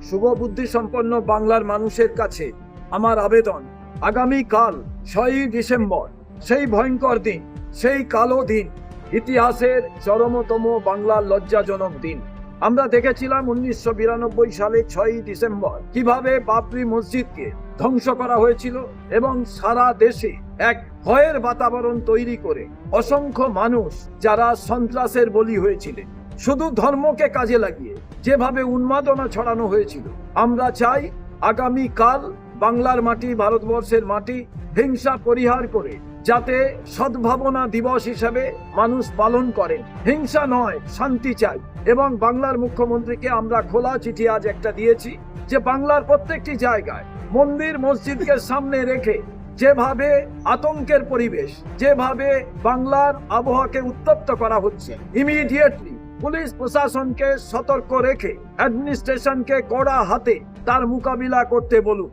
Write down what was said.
শুভবুদ্ধি সম্পন্ন বাংলার মানুষের কাছে আমার আবেদন, আগামীকাল 6ই ডিসেম্বর, সেই ভয়ঙ্কর দিন, সেই কালো দিন, ইতিহাসের চরমতম বাংলার লজ্জাজনক দিন। আমরা দেখেছিলাম 1992 সালে 6ই ডিসেম্বর কিভাবে বাবরি মসজিদকে ধ্বংস করা হয়েছিল এবং সারা দেশে এক ভয়ের বাতাবরণ তৈরি করে অসংখ্য মানুষ যারা সন্ত্রাসের বলি হয়েছিলেন, শুধু ধর্মকে কাজে লাগিয়ে যেভাবে উন্মাদনা ছড়ানো হয়েছিল। আমরা চাই আগামীকাল বাংলার মাটি, ভারতবর্ষের মাটি হিংসা পরিহার করে যাতে সদ্ভাবনা দিবস হিসেবে মানুষ পালন করেন। হিংসা নয়, শান্তি চাই। এবং বাংলার মুখ্যমন্ত্রীকে আমরা খোলা চিঠি আজ একটা দিয়েছি যে বাংলার প্রত্যেকটি জায়গায় মন্দির মসজিদকে সামনে রেখে যেভাবে আতঙ্কের পরিবেশ, যেভাবে বাংলার আবহাওয়াকে উত্তপ্ত করা হচ্ছে, ইমিডিয়েটলি পুলিশ প্রশাসনকে সতর্ক রেখে অ্যাডমিনিস্ট্রেশনকে কড়া হাতে তার মোকাবিলা করতে বলুন।